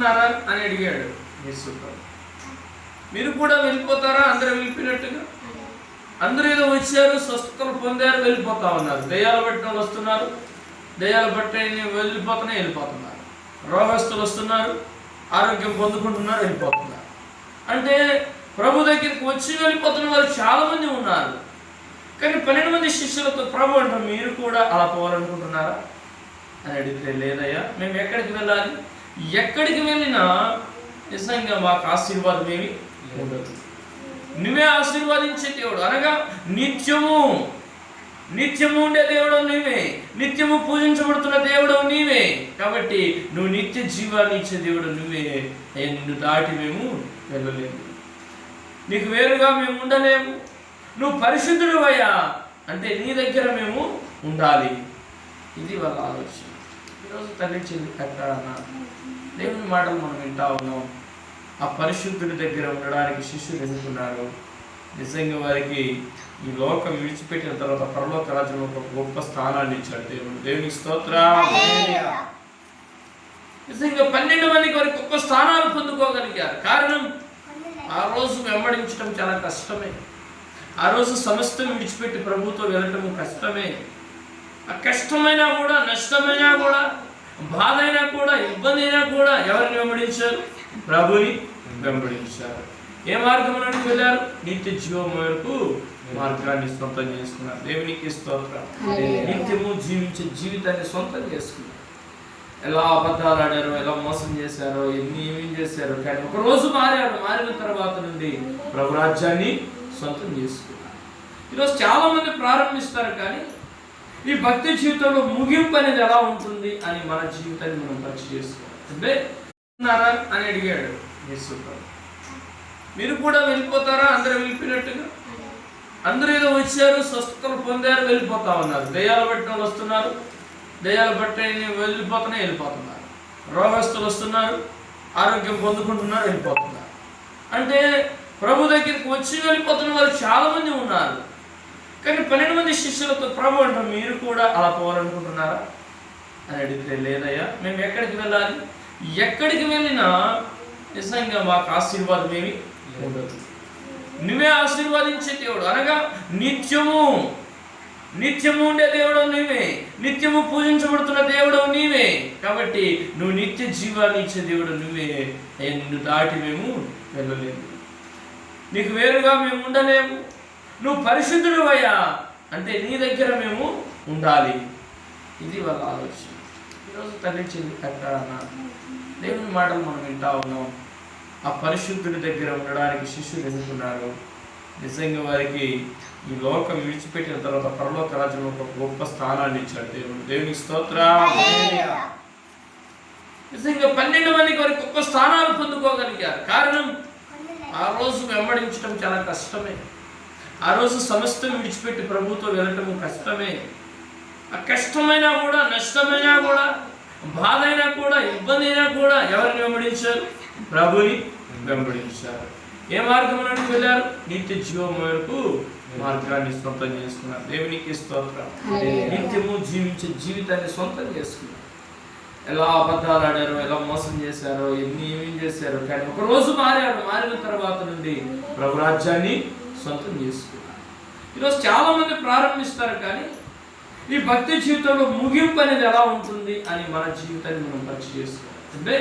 అని అడిగాడు యేసు. మీరు కూడా వెళ్ళిపోతారా? అందరూ వెళ్ళిపోయినట్టుగా అందరూ ఏదో వచ్చారు, స్వస్థతలు పొందారు, వెళ్ళిపోతా ఉన్నారు. దయ్యాలు పట్టిన వాళ్ళు వస్తున్నారు, దయ్యాలు పట్టి వెళ్ళిపోతున్నారు. రోగస్తులు వస్తున్నారు, ఆరోగ్యం పొందుకుంటున్నారు, వెళ్ళిపోతున్నారు. అంటే ప్రభు దగ్గరికి వచ్చి వెళ్ళిపోతున్న వారు చాలా మంది ఉన్నారు. కానీ 12 మంది శిష్యులతో ప్రభు అంటారు, మీరు కూడా అలా పోవాలనుకుంటున్నారా అని అడిగితే, లేదయ్యా, మేము ఎక్కడికి వెళ్ళాలి? ఎక్కడికి వెళ్ళినా నిజంగా మాకు ఆశీర్వాదం ఏమి ఉండదు. నువ్వే ఆశీర్వాదించే దేవుడు, అనగా నిత్యము ఉండే దేవుడు నీవే, నిత్యము పూజించబడుతున్న దేవుడు నీవే. కాబట్టి నువ్వు నిత్య జీవాన్ని ఇచ్చే దేవుడు నువ్వే. నిన్ను దాటి మేము వెళ్ళలేము, నీకు వేరుగా మేము ఉండలేము. నువ్వు పరిశుద్ధుడు అయ్యా అంటే నీ దగ్గర మేము ఉండాలి. ఇది వాళ్ళ ఆలోచన. ఈరోజు తల్లి చెల్లి కట్టాలన్నా దేవుని మాటలు మనం వింటా ఉన్నాం. ఆ పరిశుద్ధుడి దగ్గర ఉండడానికి శిష్యులు ఎన్నుకున్నారు. నిజంగా వారికి ఈ లోకం విడిచిపెట్టిన తర్వాత పరలోక రాజ్యంలో ఒక గొప్ప స్థానాన్ని ఇచ్చాడు దేవుడు. దేవునికి స్తోత్రం. నిజంగా 12 మందికి వారికి గొప్ప స్థానాలు పొందుకోగలిగారు. కారణం, ఆ రోజు వెంబడించడం చాలా కష్టమే. ఆ రోజు సమస్తం విడిచిపెట్టి ప్రభుతో వెళ్ళటం కష్టమే. ఆ కష్టమైనా కూడా, నష్టమైనా కూడా, బాధ అయినా కూడా, ఇబ్బంది అయినా కూడా ఎవరిని వెంబడించారు? ప్రభుని వెంబడించారు. ఏ మార్గంలోకి వెళ్ళారు? నిత్య జీవం వరకు మార్గాన్ని సొంతం చేసుకున్నారు. దేవునికి స్తోత్రం. నిత్యము జీవించే జీవితాన్ని సొంతం చేసుకున్నారు. ఎలా అబద్ధాలు ఆడారో, ఎలా మోసం చేశారో, ఏమేం చేశారో, కానీ ఒక రోజు మారారు. మారిన తర్వాత నుండి ప్రభు రాజ్యాన్ని సొంతం చేసుకున్నారు. ఈరోజు చాలా మంది ప్రారంభిస్తారు, కానీ ఈ భక్తి జీవితంలో ముగింపు అనేది ఎలా ఉంటుంది అని మన జీవితాన్ని మనం పరిచయం చేసుకోవాలి. అంటే అని అడిగాడు యేసు. మీరు కూడా వెళ్ళిపోతారా? అందరూ వెళ్ళిపోయినట్టుగా అందరూ ఏదో వచ్చారు, స్వస్థతలు పొందారు, వెళ్ళిపోతా ఉన్నారు. దయ్యాలు పట్టిన వాళ్ళు వస్తున్నారు, దయ్యాలు పట్టి వెళ్ళిపోతున్నారు. రోగస్తులు వస్తున్నారు, ఆరోగ్యం పొందుకుంటున్నారు, వెళ్ళిపోతున్నారు. అంటే ప్రభు దగ్గరికి వచ్చి వెళ్ళిపోతున్న వారు చాలా మంది ఉన్నారు. కానీ 12 మంది శిష్యులతో ప్రభు అంటారు, మీరు కూడా అలా పోవాలనుకుంటున్నారా అని అడిగితే, లేదయ్యా, మేము ఎక్కడికి వెళ్ళాలి? ఎక్కడికి వెళ్ళినా నిజంగా మాకు ఆశీర్వాదం ఏమి ఉండదు. నువ్వే ఆశీర్వాదించే దేవుడు, అనగా నిత్యము ఉండే దేవుడు నీవే, నిత్యము పూజించబడుతున్న దేవుడు నీవే. కాబట్టి నువ్వు నిత్య జీవాన్ని ఇచ్చే దేవుడు నువ్వే. నిన్ను దాటి మేము వెళ్ళలేము, నీకు వేరుగా మేము ఉండలేము. నువ్వు పరిశుద్ధుడు అయ్యా అంటే నీ దగ్గర మేము ఉండాలి. ఇది వాళ్ళ ఆలోచన. ఈరోజు తల్లి చెల్లి కట్టాలన్నా దేవుని మాటలు మనం వింటా ఉన్నాం. ఆ పరిశుద్ధుడి దగ్గర ఉండడానికి శిష్యులు ఎన్నుకున్నారు. నిజంగా వారికి ఈ లోకం విడిచిపెట్టిన తర్వాత పరలోక రాజ్యంలో ఒక గొప్ప స్థానాన్ని ఇచ్చాడు దేవుడు. దేవునికి స్తోత్రం. నిజంగా 12 మందికి వారికి గొప్ప స్థానాలు పొందుకోగలిగారు. కారణం, ఆ రోజు వెంబడించడం చాలా కష్టమే. ఆ రోజు సమస్తం విడిచిపెట్టి ప్రభుతో వెళ్ళటం కష్టమే. ఆ కష్టమైనా కూడా, నష్టమైనా కూడా, బాధ అయినా కూడా, ఇబ్బంది అయినా కూడా ఎవరిని వెంబడించారు? ప్రభుని వెంబడించారు. ఏ మార్గంలోకి వెళ్ళారు? నిత్య జీవం వరకు మార్గాన్ని సొంతం చేసుకున్నారు. దేవునికి స్తోత్రం. నిత్యము జీవించే జీవితాన్ని సొంతం చేసుకున్నారు. ఎలా అబద్ధాలు ఆడారో, ఎలా మోసం చేశారో, ఏమేం చేశారో, కానీ ఒక రోజు మారారు. మారిన తర్వాత నుండి ప్రభు రాజ్యాన్ని సొంతం చేసుకున్నారు. ఈరోజు చాలా మంది ప్రారంభిస్తారు, కానీ ఈ భక్తి జీవితంలో ముగింపు అనేది ఎలా ఉంటుంది అని మన జీవితాన్ని మనం పరిచయం చేసుకోవాలి. అంటే